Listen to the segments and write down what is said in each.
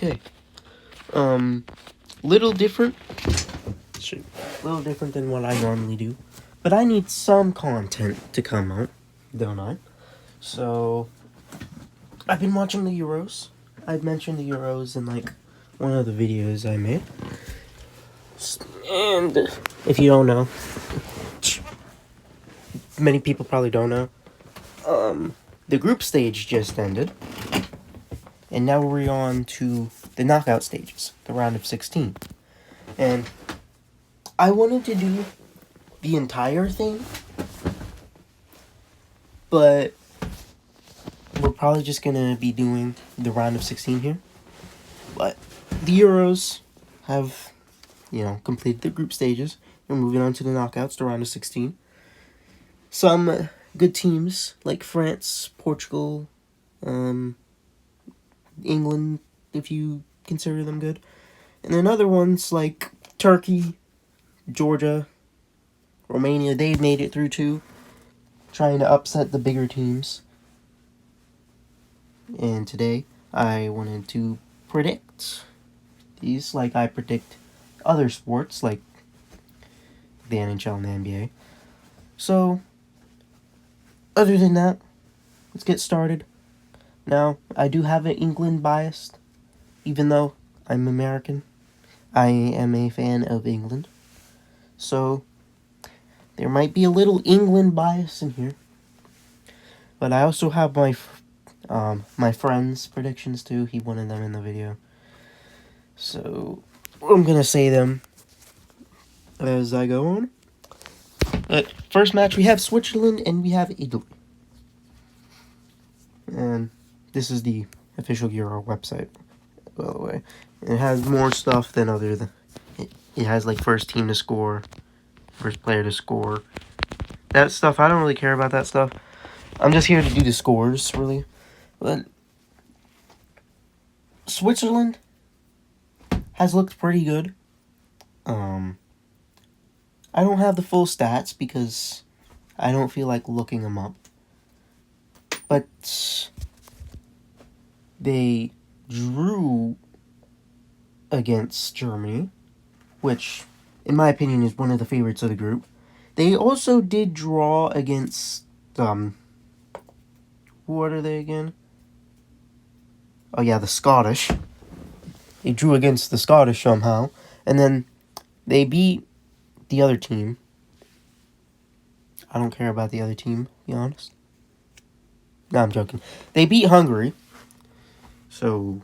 Okay. Little different. Shoot. Little different than what I normally do. But I need some content to come out, don't I? So, I've been watching the Euros. I've mentioned the Euros in, like, one of the videos I made. And, if you don't know, many people probably don't know, the group stage just ended. And now we're on to the knockout stages, the round of 16. And I wanted to do the entire thing, but we're probably just going to be doing the round of 16 here. But the Euros have, completed the group stages. We're moving on to the knockouts, the round of 16. Some good teams like France, Portugal, England, if you consider them good. And then other ones like Turkey, Georgia, Romania, they've made it through too, trying to upset the bigger teams. And today, I wanted to predict these like I predict other sports like the NHL and the NBA. So, other than that, let's get started. Now, I do have an England bias, even though I'm American. I am a fan of England. So, there might be a little England bias in here. But I also have my friend's predictions too. He wanted them in the video. So, I'm going to say them as I go on. But first match, we have Switzerland and we have Italy. And this is the official Euro website, by the way. It has more stuff than it has like first team to score, first player to score. That stuff, I don't really care about that stuff. I'm just here to do the scores, really. But Switzerland has looked pretty good. I don't have the full stats because I don't feel like looking them up. But they drew against Germany, which, in my opinion, is one of the favorites of the group. They also did draw against, what are they again? Oh yeah, the Scottish. They drew against the Scottish somehow, and then they beat the other team. I don't care about the other team, to be honest. No, I'm joking. They beat Hungary. So,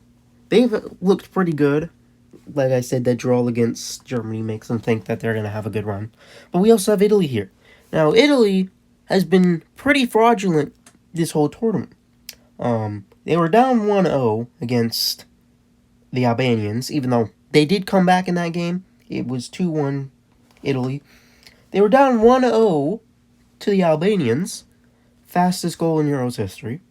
they've looked pretty good. Like I said, that draw against Germany makes them think that they're going to have a good run. But we also have Italy here. Now, Italy has been pretty fraudulent this whole tournament. They were down 1-0 against the Albanians, even though they did come back in that game. It was 2-1 Italy. They were down 1-0 to the Albanians. Fastest goal in Euros history.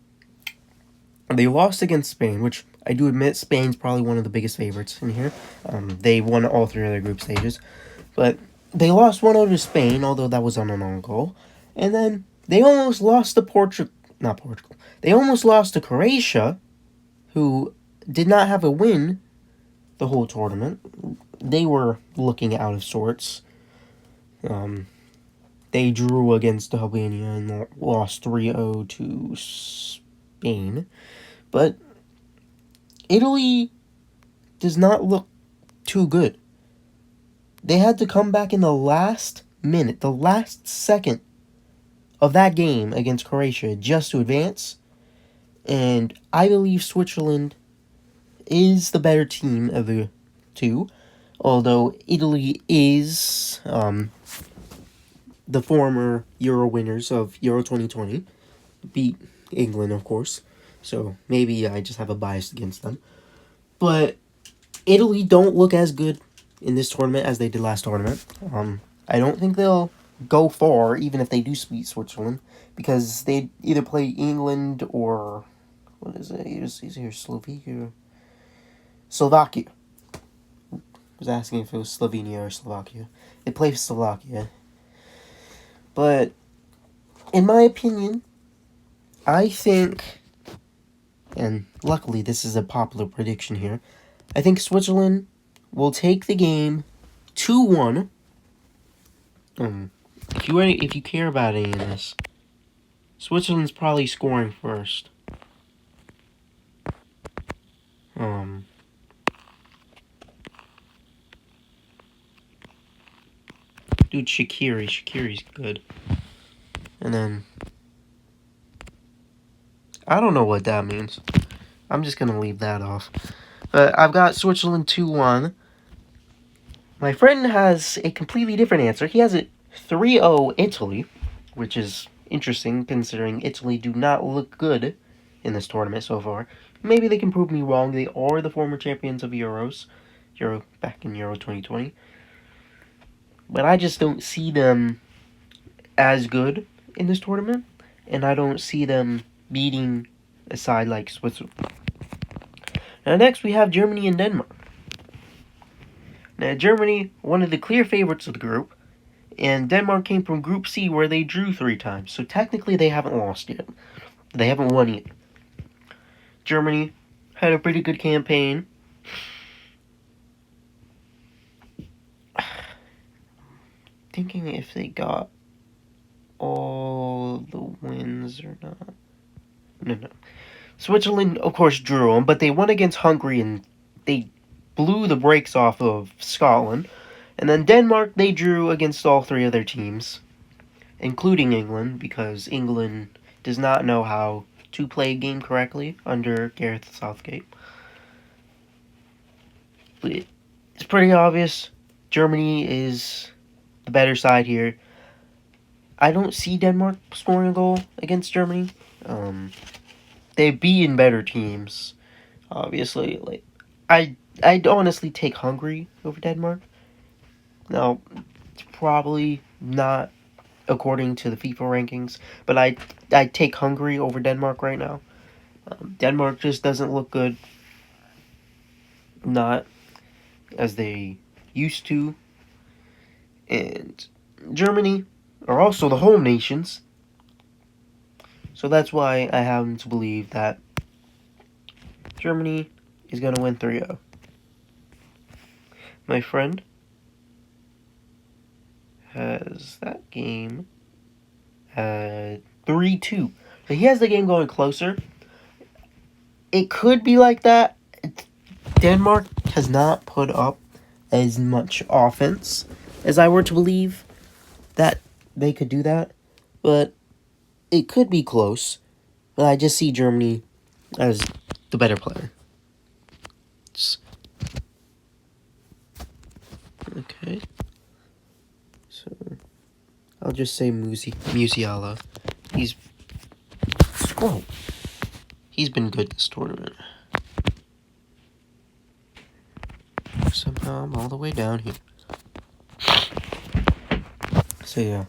They lost against Spain, which I do admit Spain's probably one of the biggest favorites in here. They won all three of their group stages. But they lost 1-0 to Spain, although that was on an own goal. And then they almost lost to Portugal. They almost lost to Croatia, who did not have a win the whole tournament. They were looking out of sorts. They drew against Albania and lost 3-0 to Spain. But Italy does not look too good. They had to come back in the last minute, the last second of that game against Croatia just to advance. And I believe Switzerland is the better team of the two. Although Italy is the former Euro winners of Euro 2020. Beat England, of course. So maybe I just have a bias against them. But Italy don't look as good in this tournament as they did last tournament. I don't think they'll go far, even if they do beat Switzerland, because they either play England or what is it? Is here Slovakia. I was asking if it was Slovenia or Slovakia. They play Slovakia. But in my opinion, I think, and luckily this is a popular prediction here, I think Switzerland will take the game 2-1. If you care about any of this, Switzerland's probably scoring first. Dude, Shaqiri's good. And then I don't know what that means. I'm just gonna leave that off. But I've got Switzerland 2-1. My friend has a completely different answer. He has it 3-0 Italy, which is interesting considering Italy do not look good in this tournament so far. Maybe they can prove me wrong. They are the former champions of back in Euro 2020. But I just don't see them as good in this tournament, and I don't see them beating a side like Switzerland. Now next we have Germany and Denmark. Now Germany, one of the clear favorites of the group, and Denmark came from Group C where they drew 3 times, so technically they haven't lost yet. They haven't won yet. Germany had a pretty good campaign. Thinking if they got all the wins or not. No. Switzerland, of course, drew them, but they won against Hungary and they blew the brakes off of Scotland. And then Denmark, they drew against all 3 of their teams, including England, because England does not know how to play a game correctly under Gareth Southgate. But it's pretty obvious Germany is the better side here. I don't see Denmark scoring a goal against Germany. They've beaten better teams, obviously. I'd honestly take Hungary over Denmark. Now, it's probably not according to the FIFA rankings, but I'd take Hungary over Denmark right now. Denmark just doesn't look good. Not as they used to. And Germany are also the home nations. So that's why I happen to believe that Germany is going to win 3-0. My friend has that game at 3-2. So he has the game going closer. It could be like that. Denmark has not put up as much offense as I were to believe that they could do that. But it could be close. But I just see Germany as the better player. Okay. So I'll just say Musiala. He's been good this tournament. Somehow I'm all the way down here. So yeah,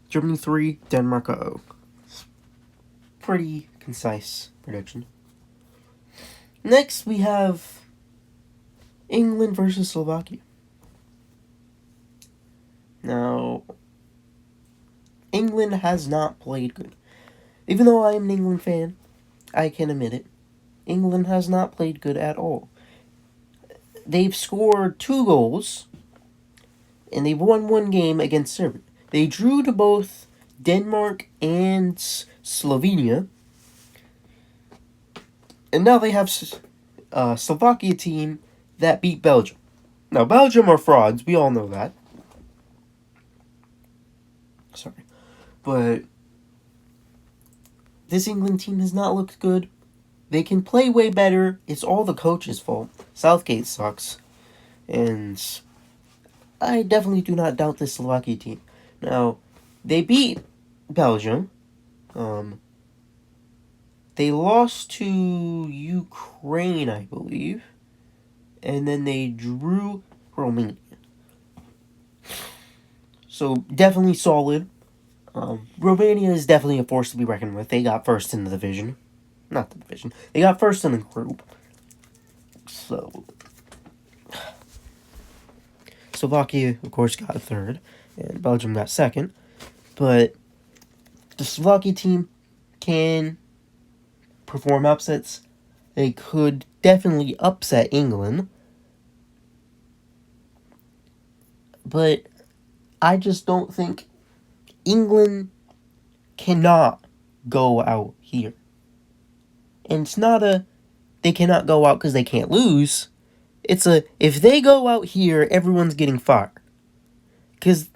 Germany 3, Denmark 0. Pretty concise prediction. Next we have England versus Slovakia. Now, England has not played good. Even though I am an England fan, I can admit it. England has not played good at all. They've scored 2 goals, and they've won 1 game against Serbia. They drew to both Denmark and Slovenia. And now they have a Slovakia team that beat Belgium. Now, Belgium are frauds. We all know that. Sorry. But this England team has not looked good. They can play way better. It's all the coach's fault. Southgate sucks. And I definitely do not doubt this Slovakia team. Now, they beat Belgium. They lost to Ukraine, I believe. And then they drew Romania. So, definitely solid. Romania is definitely a force to be reckoned with. They got first in the division. Not the division. They got first in the group. So, Slovakia, of course, got third. And Belgium got second. But the Slovakia team can perform upsets. They could definitely upset England. But I just don't think England cannot go out here. And it's not they cannot go out because they can't lose. It's if they go out here, everyone's getting fired. Because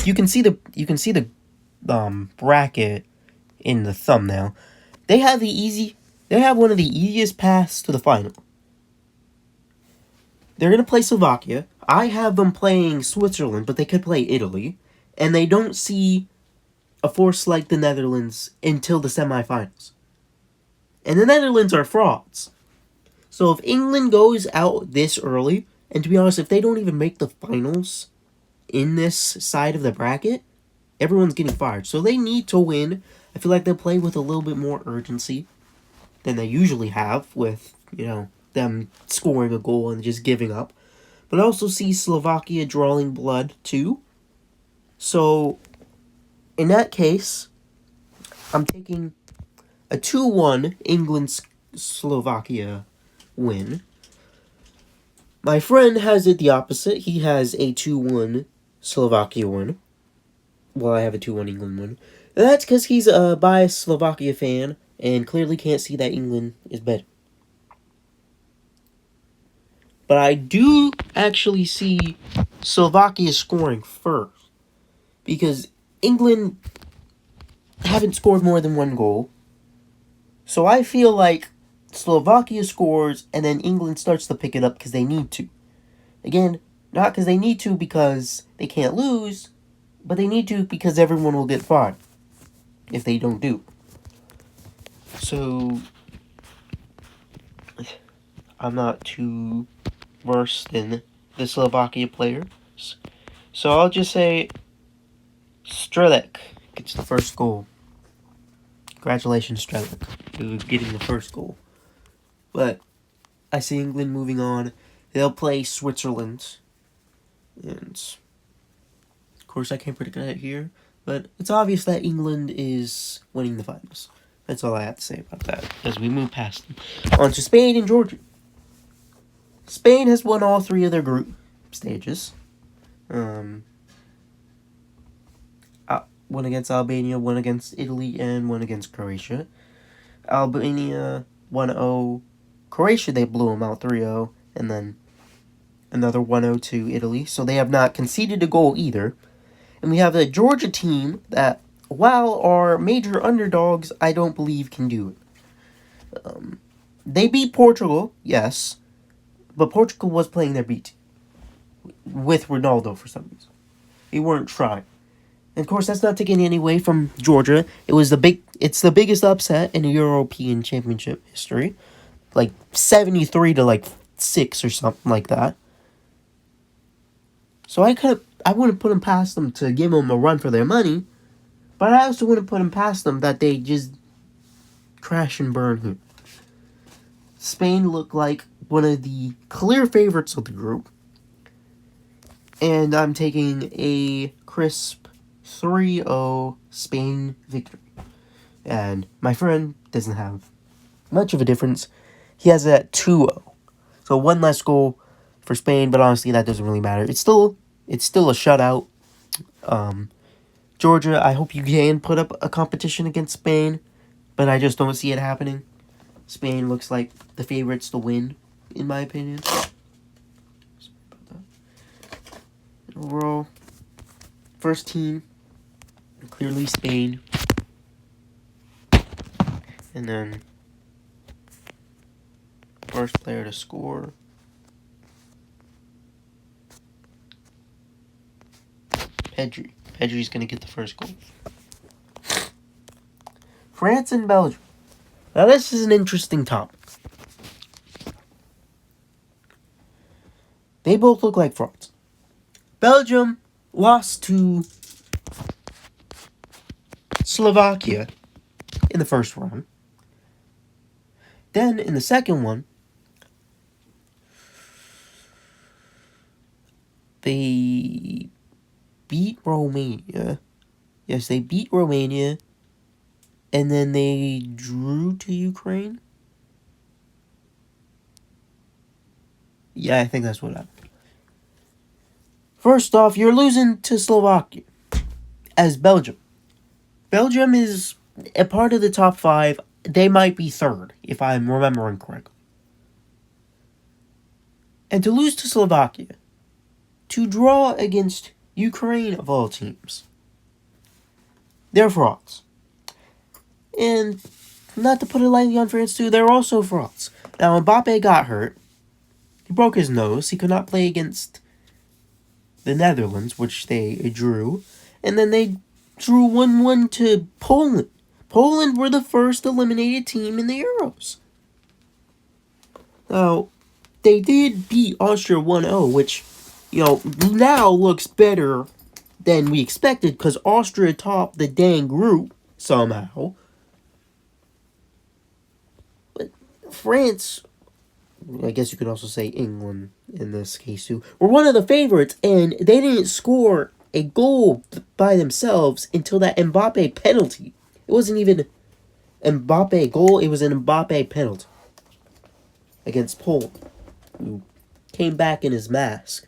you can see the bracket in the thumbnail. They have one of the easiest paths to the final. They're gonna play Slovakia. I have them playing Switzerland, but they could play Italy, and they don't see a force like the Netherlands until the semifinals. And the Netherlands are frauds. So if England goes out this early, and to be honest, if they don't even make the finals in this side of the bracket, everyone's getting fired. So they need to win. I feel like they'll play with a little bit more urgency than they usually have with, them scoring a goal and just giving up. But I also see Slovakia drawing blood too. So in that case, I'm taking a 2-1 England-Slovakia win. My friend has it the opposite. He has a 2-1 Slovakia win. Well, I have a 2-1 England win. And that's because he's a biased Slovakia fan and clearly can't see that England is better. But I do actually see Slovakia scoring first. Because England haven't scored more than one goal. So I feel like Slovakia scores and then England starts to pick it up because they need to. Again, not because they need to because they can't lose, but they need to because everyone will get fired if they don't do. So I'm not too versed in the Slovakia players. So I'll just say Strelec gets the first goal. Congratulations, Strelec, for getting the first goal. But I see England moving on. They'll play Switzerland. And of course I can't predict that here. But it's obvious that England is winning the finals. That's all I have to say about that as we move past them. On to Spain and Georgia. Spain has won all 3 of their group stages. One against Albania, one against Italy, and one against Croatia. Albania 1-0. Croatia, they blew them out 3-0. And then another 1-0 to Italy. So they have not conceded a goal either. And we have a Georgia team that, while are major underdogs, I don't believe can do it. They beat Portugal, yes. But Portugal was playing their B team. With Ronaldo for some reason. They weren't trying. And of course, that's not taking any away from Georgia. It's the biggest upset in European Championship history. Like 73 to 6 or something like that. So I wouldn't put them past them to give them a run for their money. But I also wouldn't put them past them that they just crash and burn here. Spain looked like one of the clear favorites of the group. And I'm taking a crisp 3-0 Spain victory. And my friend doesn't have much of a difference. He has it at 2-0. So one less goal for Spain, but honestly that doesn't really matter. It's still a shutout. Georgia, I hope you can put up a competition against Spain, but I just don't see it happening. Spain looks like the favorites to win, in my opinion. Overall, first team, clearly Spain. And then, first player to score. Pedri. Pedri's going to get the first goal. France and Belgium. Now this is an interesting topic. They both look like frauds. Belgium lost to Slovakia in the first round. Then in the second one, they beat Romania. Yes, they beat Romania. And then they drew to Ukraine. Yeah, I think that's what happened. First off, you're losing to Slovakia as Belgium. Belgium is a part of the top 5. They might be third, if I'm remembering correctly. And to lose to Slovakia, to draw against Ukraine of all teams, they're frauds. And not to put it lightly on France too, they're also frauds. Now, Mbappe got hurt. He broke his nose. He could not play against the Netherlands, which they drew. And then they drew 1-1 to Poland. Poland were the first eliminated team in the Euros. Now, they did beat Austria 1-0, which, now looks better than we expected because Austria topped the dang group somehow. But France, I guess you could also say England in this case too, were one of the favorites, and they didn't score a goal by themselves until that Mbappe penalty. It wasn't even an Mbappe goal, it was an Mbappe penalty against Poland, who came back in his mask.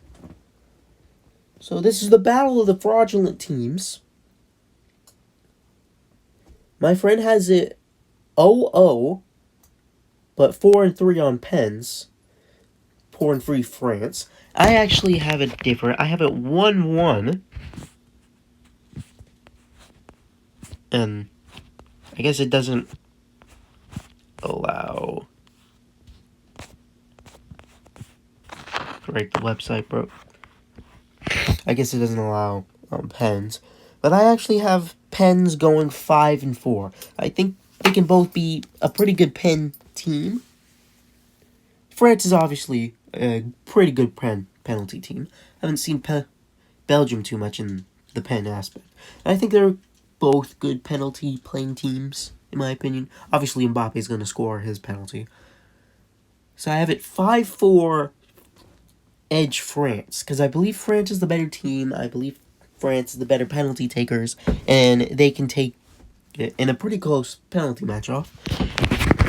So this is the battle of the fraudulent teams. My friend has it 0-0, but 4-3 on pens. 4-3 France. I actually have it different. I have it 1-1. And I guess it doesn't allow... Right, the website broke. I guess it doesn't allow pens. But I actually have pens going 5-4. I think they can both be a pretty good pen team. France is obviously a pretty good penalty team. I haven't seen Belgium too much in the pen aspect. I think they're both good penalty playing teams, in my opinion. Obviously, Mbappe is going to score his penalty. So I have it 5-4 edge France, because I believe France is the better team. I believe France is the better penalty takers, and they can take it in a pretty close penalty match-off.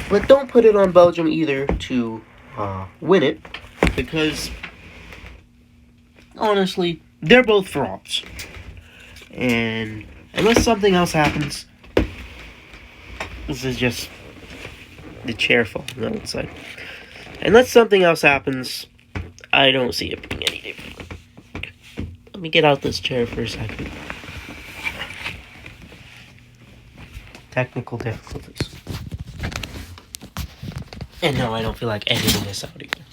But don't put it on Belgium either to win it, because honestly, they're both frauds. And unless something else happens, this is just the chair falling outside. Unless something else happens, I don't see it being any different. Let me get out this chair for a second. Technical difficulties. And no, I don't feel like editing this out either.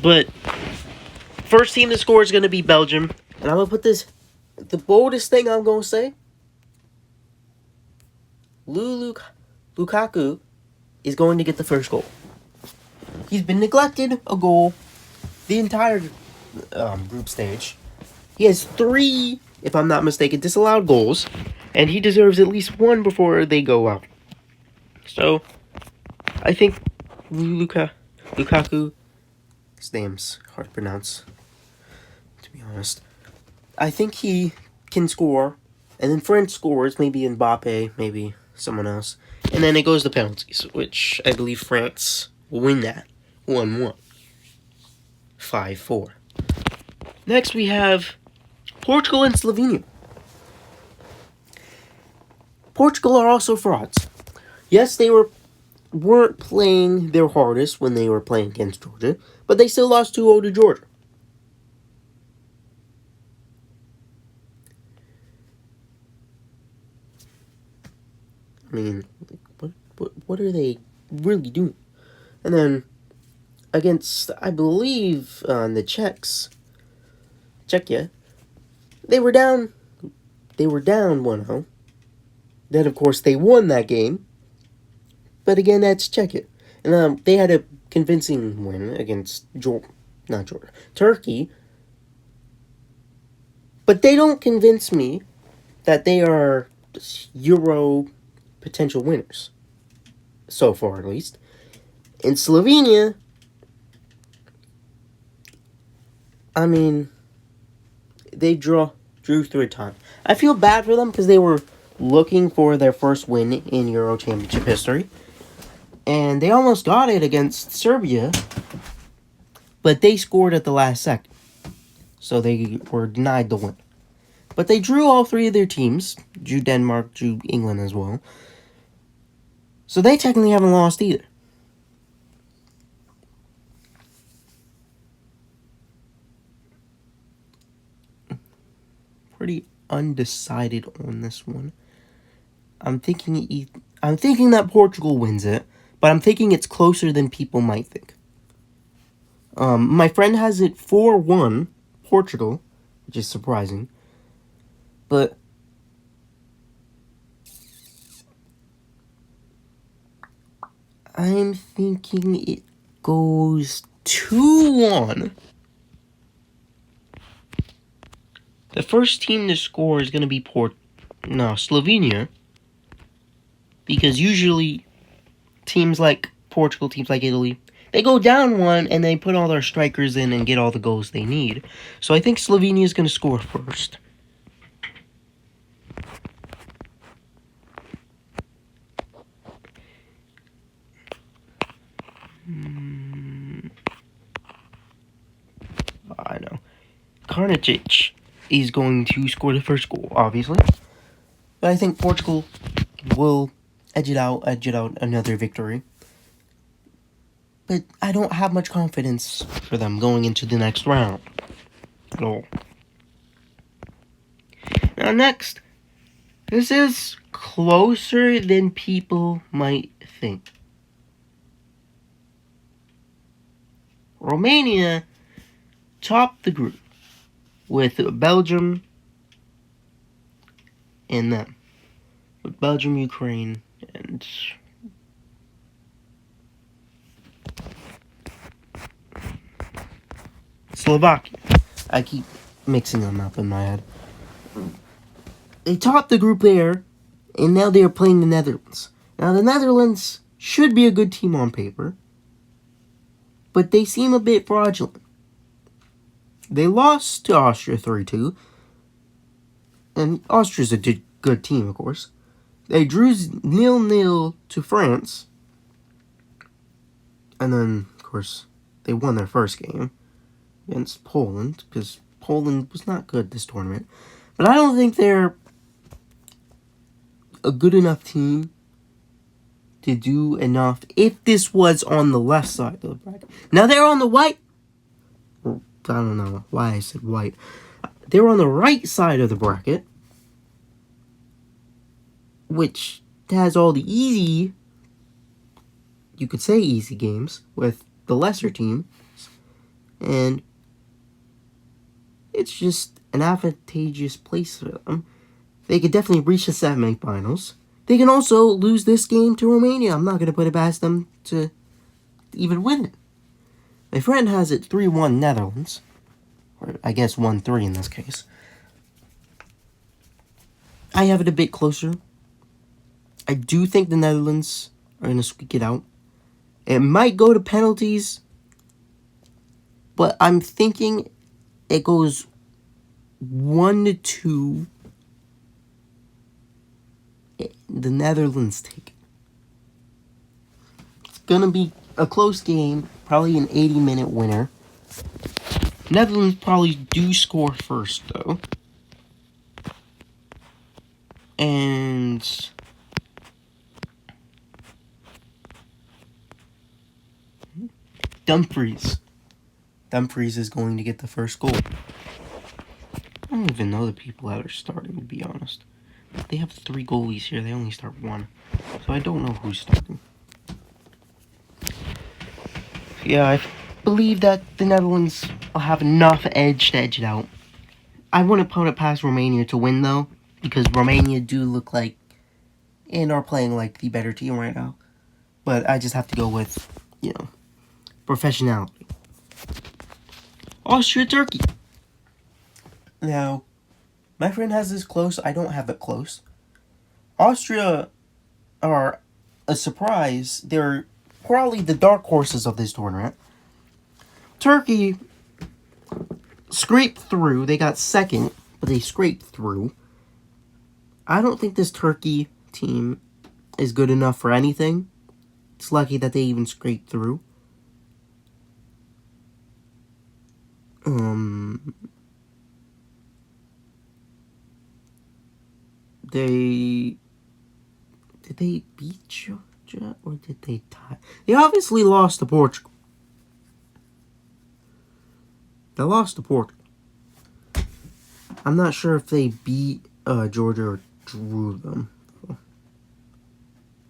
But first team to score is going to be Belgium. And I'm going to put this, the boldest thing I'm going to say. Lukaku is going to get the first goal. He's been neglected a goal the entire group stage. He has 3, if I'm not mistaken, disallowed goals. And he deserves at least 1 before they go out. So, I think Lukaku, his name's hard to pronounce, to be honest. I think he can score, and then France scores, maybe Mbappe, maybe someone else. And then it goes to penalties, which I believe France will win that 1-1. 5-4. Next we have Portugal and Slovenia. Portugal are also frauds. Yes, they weren't playing their hardest when they were playing against Georgia, but they still lost 2-0 to Georgia. I mean, what are they really doing? And then against, I believe, the Czechia, they were down 1-0. Then, of course, they won that game. But again, that's Czechia. And they had a convincing win against Turkey. But they don't convince me that they are Euro potential winners. So far, at least. In Slovenia, I mean, they drew through a time. I feel bad for them because they were looking for their first win in Euro Championship history. And they almost got it against Serbia. but they scored at the last second, so they were denied the win. But they drew all three of their teams, drew Denmark, drew England as well, so they technically haven't lost either. Pretty undecided on this one. I'm thinking that Portugal wins it, but I'm thinking it's closer than people might think. My friend has it 4-1 Portugal, which is surprising. But I'm thinking it goes 2-1. The first team to score is going to be Slovenia. Because usually teams like Portugal, teams like Italy, they go down 1 and they put all their strikers in and get all the goals they need. So I think Slovenia is going to score first. I know. Karnatic is going to score the first goal, obviously. But I think Portugal will edge it out another victory. But I don't have much confidence for them going into the next round at all. Now next, this is closer than people might think. Romania topped the group with Belgium and them. With Belgium, Ukraine, and Slovakia. I keep mixing them up in my head. They topped the group there, and now they are playing the Netherlands. Now, the Netherlands should be a good team on paper, but they seem a bit fraudulent. They lost to Austria 3-2, and Austria's a good team, of course. They drew 0-0 to France, and then, of course, they won their first game against Poland, because Poland was not good this tournament. But I don't think they're a good enough team to do enough if this was on the left side of the bracket. Now they're on the white. Well, I don't know why I said white. They're on the right side of the bracket, which has all the easy, you could say easy games with the lesser team. And it's just an advantageous place for them. They could definitely reach the semifinals. They can also lose this game to Romania. I'm not going to put it past them to even win it. My friend has it 3-1 Netherlands. Or I guess 1-3 in this case. I have it a bit closer. I do think the Netherlands are going to squeak it out. It might go to penalties, but I'm thinking it goes 1-2. The Netherlands take it. It's going to be a close game, probably an 80-minute winner. Netherlands probably do score first, though. And Dumfries is going to get the first goal. I don't even know the people that are starting, to be honest. They have 3 goalies here. They only start 1. So I don't know who's starting. Yeah, I believe that the Netherlands will have enough edge to edge it out. I wouldn't put it past Romania to win, though, because Romania do look like and are playing like the better team right now. But I just have to go with, professionality. Austria, Turkey. Now, my friend has this close. I don't have it close. Austria are a surprise. They're probably the dark horses of this tournament. Turkey scraped through. They got second, but they scraped through. I don't think this Turkey team is good enough for anything. It's lucky that they even scraped through. Did they beat Georgia or did they tie? They obviously lost to Portugal. They lost to Portugal. I'm not sure if they beat Georgia or drew them.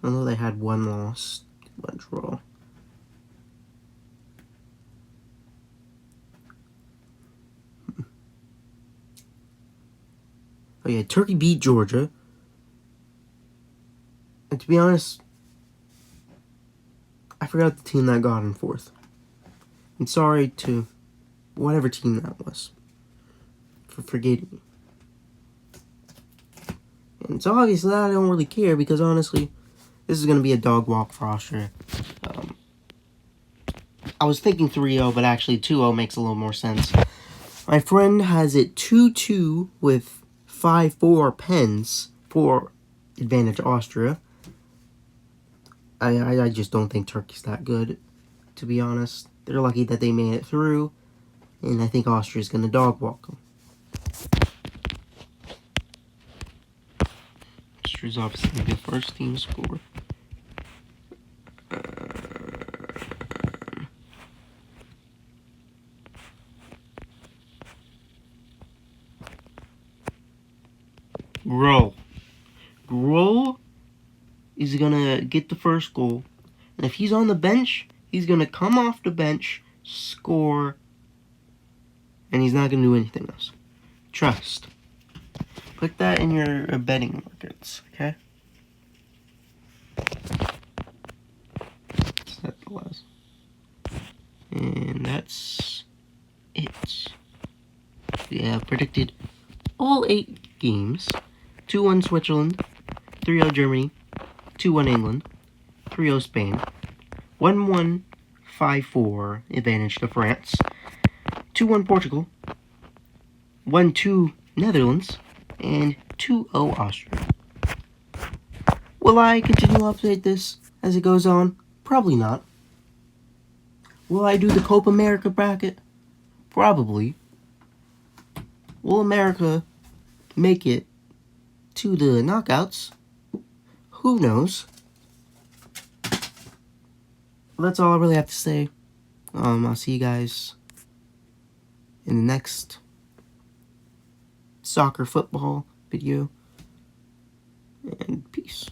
I know they had one loss, one draw. Oh yeah, Turkey beat Georgia. And to be honest, I forgot the team that got in fourth. I'm sorry to whatever team that was for forgetting me. And so obviously I don't really care because honestly, this is going to be a dog walk for Austria. I was thinking 3-0, but actually 2-0 makes a little more sense. My friend has it 2-2 with 5-4 pens for advantage Austria. I just don't think Turkey's that good, to be honest. They're lucky that they made it through, and I think Austria's going to dog walk them. Austria's obviously going to be the first team to score. Grohl is going to get the first goal. And if he's on the bench, he's going to come off the bench, score, and he's not going to do anything else. Trust. Put that in your betting markets, okay? Set the last. And that's it. We have predicted all 8 games. 2-1 Switzerland, 3-0 Germany, 2-1 England, 3-0 Spain, 1-1 5-4 advantage to France, 2-1 Portugal, 1-2 Netherlands, and 2-0 Austria. Will I continue to update this as it goes on? Probably not. Will I do the Copa America bracket? Probably. Will America make it to the knockouts? Who knows? Well, that's all I really have to say. I'll see you guys in the next soccer football video. And peace.